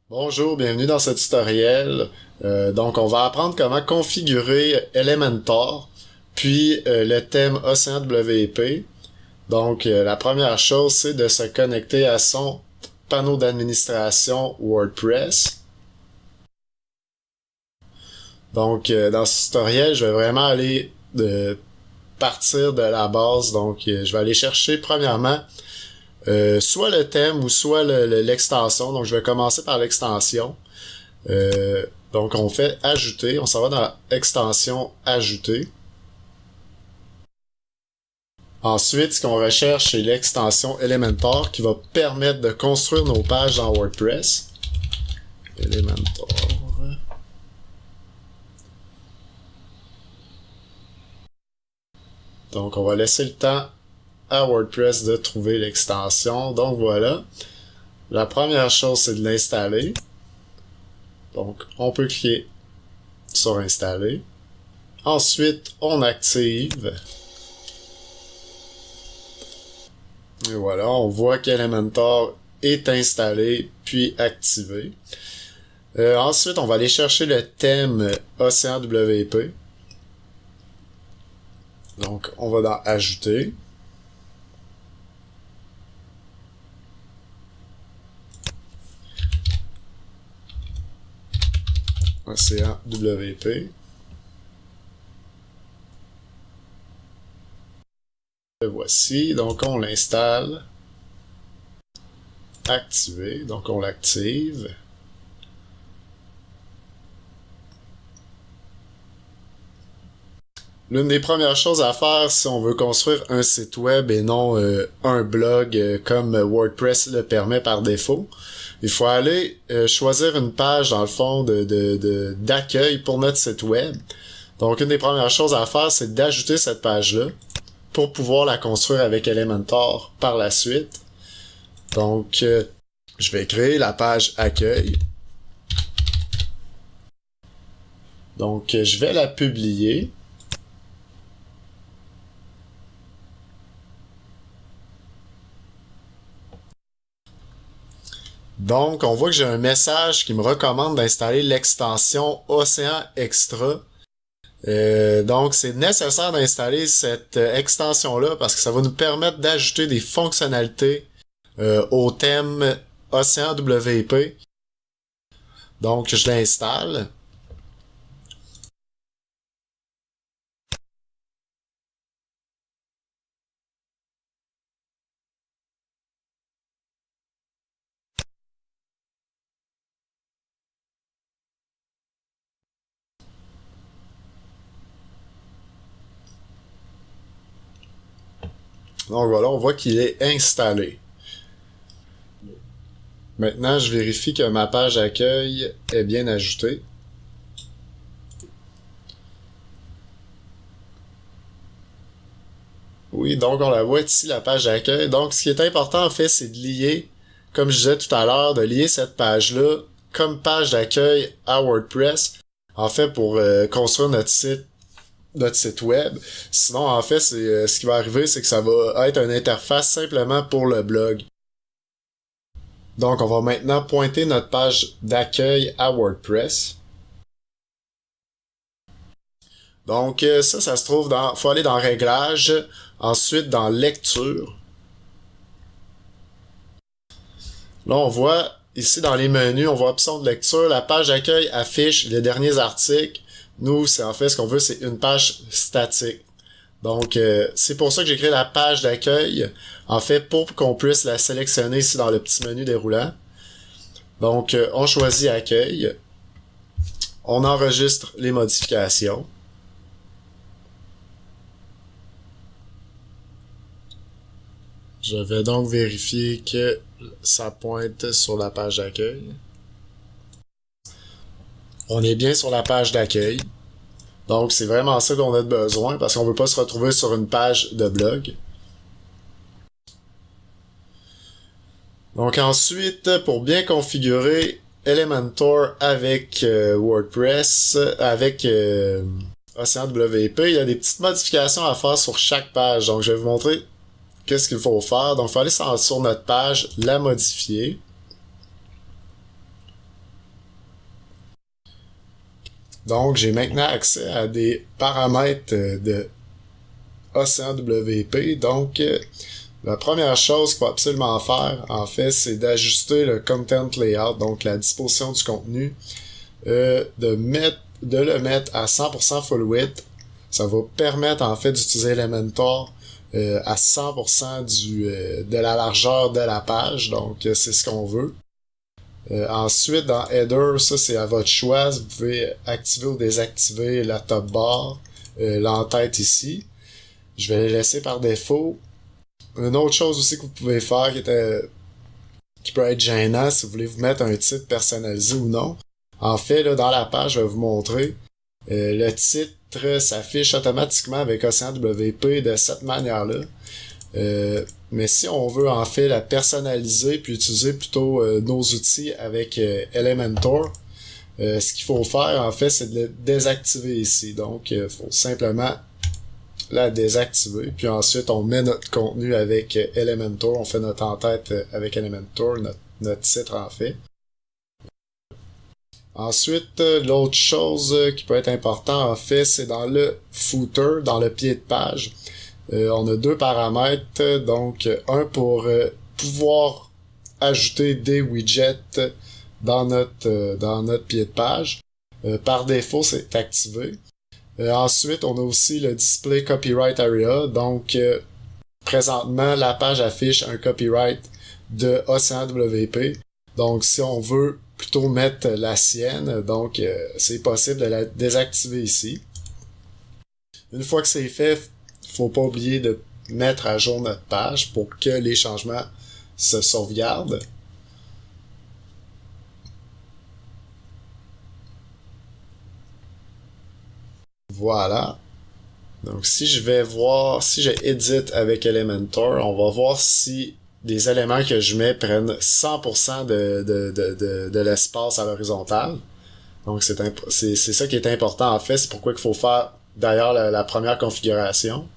Bonjour, bienvenue dans ce tutoriel. Donc, on va apprendre comment configurer Elementor, puis le thème Océan WP. Donc, la première chose, c'est de se connecter à son panneau d'administration WordPress. Donc, dans ce tutoriel, je vais vraiment aller de partir de la base. Donc, je vais aller chercher premièrement soit le thème ou soit l'extension. Donc, je vais commencer par l'extension. Donc, on fait ajouter. On s'en va dans extension ajouter. Ensuite, ce qu'on recherche, c'est l'extension Elementor qui va permettre de construire nos pages dans WordPress. Elementor. Donc, on va laisser le temps à WordPress de trouver l'extension. Donc, voilà. La première chose, c'est de l'installer. Donc, on peut cliquer sur installer. Ensuite, on active. Et voilà, on voit qu'Elementor est installé puis activé. Ensuite, on va aller chercher le thème Océan WP. Donc, on va dans Ajouter. Océan WP. Le voici, donc on l'installe. Activé, donc on l'active. L'une des premières choses à faire si on veut construire un site web et non un blog comme WordPress le permet par défaut, il faut aller choisir une page dans le fond d'accueil pour notre site web. Donc une des premières choses à faire, c'est d'ajouter cette page-là pour pouvoir la construire avec Elementor par la suite. Donc je vais créer la page accueil. Donc je vais la publier. Donc, on voit que j'ai un message qui me recommande d'installer l'extension Océan Extra. Donc, c'est nécessaire d'installer cette extension-là parce que ça va nous permettre d'ajouter des fonctionnalités au thème Océan WP. Donc, je l'installe. Donc voilà, on voit qu'il est installé. Maintenant, je vérifie que ma page d'accueil est bien ajoutée. Oui, donc on la voit ici, la page d'accueil. Donc, ce qui est important, en fait, c'est de lier, comme je disais tout à l'heure, de lier cette page-là comme page d'accueil à WordPress, en fait, pour construire notre site web. Sinon, en fait, c'est ce qui va arriver, c'est que ça va être une interface simplement pour le blog. Donc, on va maintenant pointer notre page d'accueil à WordPress. Donc, ça se trouve faut aller dans Réglages, ensuite dans Lecture. Là, on voit ici dans les menus, on voit option de lecture, la page d'accueil affiche les derniers articles. Nous, c'est en fait ce qu'on veut, c'est une page statique. Donc, c'est pour ça que j'ai créé la page d'accueil, en fait, pour qu'on puisse la sélectionner ici dans le petit menu déroulant. Donc, on choisit accueil. On enregistre les modifications. Je vais donc vérifier que ça pointe sur la page d'accueil. On est bien sur la page d'accueil. Donc, c'est vraiment ça qu'on a de besoin parce qu'on veut pas se retrouver sur une page de blog. Donc ensuite, pour bien configurer Elementor avec WordPress, avec Océan WP, il y a des petites modifications à faire sur chaque page. Donc, je vais vous montrer qu'est-ce qu'il faut faire. Donc, il faut aller sur notre page, la modifier. Donc, j'ai maintenant accès à des paramètres de OceanWP. Donc, la première chose qu'il faut absolument faire, en fait, c'est d'ajuster le content layout, donc la disposition du contenu, de le mettre à 100% full width. Ça va permettre, en fait, d'utiliser Elementor à 100% de la largeur de la page. Donc, c'est ce qu'on veut. Ensuite, dans Header, ça c'est à votre choix. Vous pouvez activer ou désactiver la top bar, l'entête ici. Je vais les laisser par défaut. Une autre chose aussi que vous pouvez faire qui peut être gênant si vous voulez vous mettre un titre personnalisé ou non. En fait, là, dans la page, je vais vous montrer. Le titre s'affiche automatiquement avec OceanWP de cette manière-là. Mais si on veut en fait la personnaliser puis utiliser plutôt nos outils avec Elementor, ce qu'il faut faire en fait c'est de le désactiver ici. Donc il faut simplement la désactiver puis ensuite on met notre contenu avec Elementor, on fait notre en-tête avec Elementor, notre titre en fait. Ensuite, l'autre chose qui peut être important en fait, c'est dans le footer, dans le pied de page. On a deux paramètres, donc un pour pouvoir ajouter des widgets dans notre pied de page. Par défaut, c'est activé. Ensuite, on a aussi le display copyright area, donc présentement la page affiche un copyright de OceanWP. Donc si on veut plutôt mettre la sienne, donc c'est possible de la désactiver ici. Une fois que c'est fait, faut pas oublier de mettre à jour notre page pour que les changements se sauvegardent. Voilà. Donc si je édite avec Elementor, on va voir si des éléments que je mets prennent 100% de l'espace à l'horizontale. Donc c'est ça qui est important en fait, c'est pourquoi il faut faire d'ailleurs la première configuration.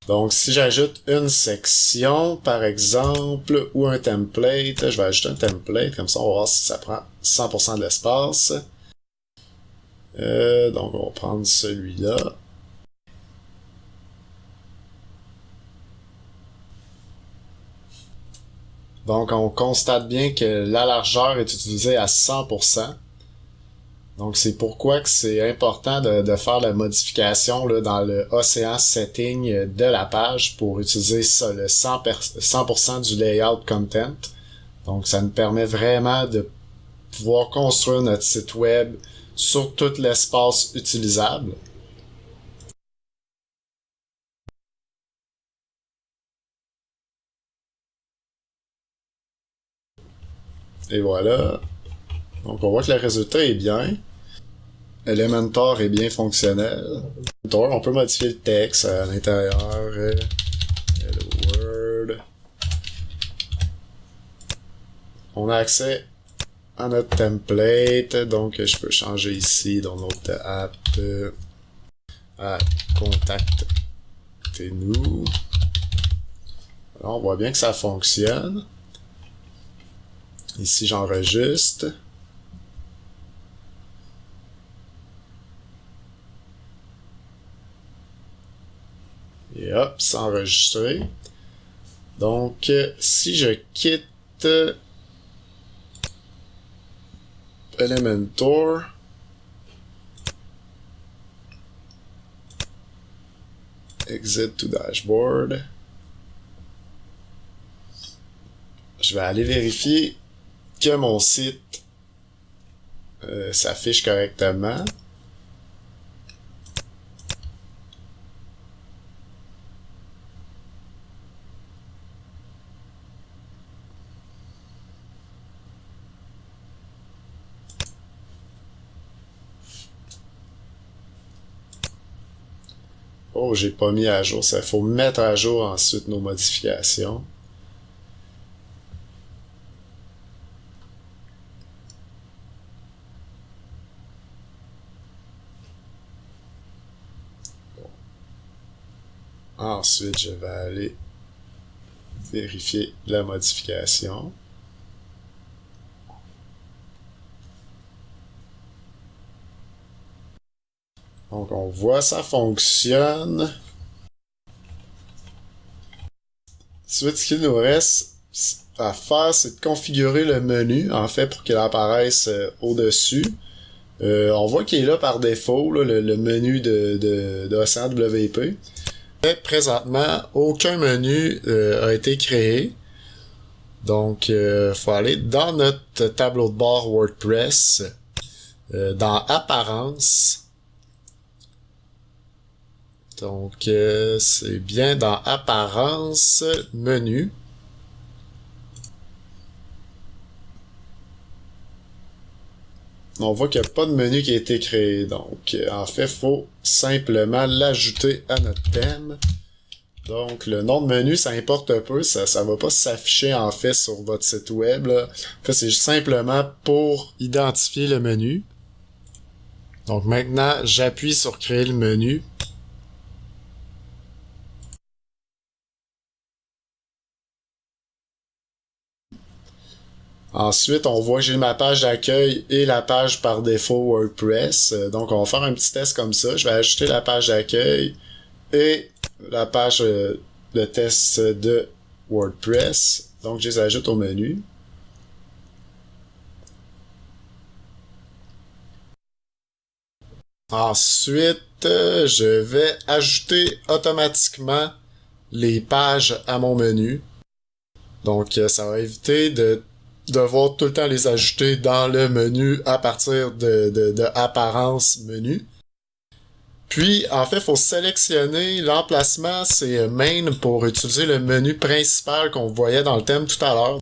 Donc, si j'ajoute une section, par exemple, ou un template, je vais ajouter un template, comme ça, on va voir si ça prend 100% de l'espace. Donc, on va prendre celui-là. Donc, on constate bien que la largeur est utilisée à 100%. Donc, c'est pourquoi que c'est important de faire la modification là, dans le Ocean Setting de la page pour utiliser ça, le 100% du layout content. Donc, ça nous permet vraiment de pouvoir construire notre site web sur tout l'espace utilisable. Et voilà. Donc, on voit que le résultat est bien. Elementor est bien fonctionnel. On peut modifier le texte à l'intérieur. Hello World. On a accès à notre template. Donc, je peux changer ici dans notre app à contactez-nous. Alors, on voit bien que ça fonctionne. Ici, j'enregistre. Et hop, c'est enregistré. Donc, si je quitte Elementor, exit to dashboard, je vais aller vérifier que mon site s'affiche correctement. Oh, j'ai pas mis à jour ça. Il faut mettre à jour ensuite nos modifications. Ensuite, je vais aller vérifier la modification. Donc on voit ça fonctionne. Ensuite, ce qu'il nous reste à faire, c'est de configurer le menu, en fait, pour qu'il apparaisse au-dessus. On voit qu'il est là par défaut, là, le menu de Océan WP. Mais présentement, aucun menu a été créé. Donc, faut aller dans notre tableau de bord WordPress, dans Apparence. Donc, c'est bien dans Apparence, Menu. On voit qu'il n'y a pas de menu qui a été créé. Donc, en fait, il faut simplement l'ajouter à notre thème. Donc, le nom de menu, ça importe peu. Ça va pas s'afficher, en fait, sur votre site web, là. En fait, c'est simplement pour identifier le menu. Donc, maintenant, j'appuie sur créer le menu. Ensuite, on voit que j'ai ma page d'accueil et la page par défaut WordPress. Donc, on va faire un petit test comme ça. Je vais ajouter la page d'accueil et la page de test de WordPress. Donc, je les ajoute au menu. Ensuite, je vais ajouter automatiquement les pages à mon menu. Donc, ça va éviter de devoir tout le temps les ajouter dans le menu à partir de apparence menu. Puis, en fait, il faut sélectionner l'emplacement, c'est main pour utiliser le menu principal qu'on voyait dans le thème tout à l'heure.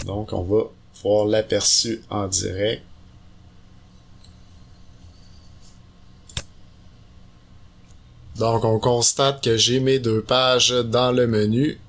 Donc, on va voir l'aperçu en direct. Donc, on constate que j'ai mes deux pages dans le menu.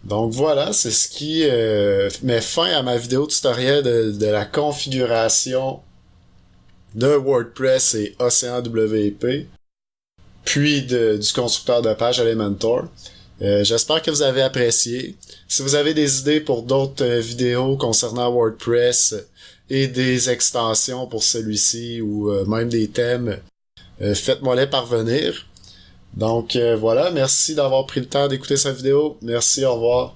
Donc voilà, c'est ce qui met fin à ma vidéo tutoriel de la configuration de WordPress et Océan WP, puis du constructeur de page Elementor. J'espère que vous avez apprécié. Si vous avez des idées pour d'autres vidéos concernant WordPress et des extensions pour celui-ci ou même des thèmes, faites-moi les parvenir. Donc voilà, merci d'avoir pris le temps d'écouter cette vidéo. Merci, au revoir.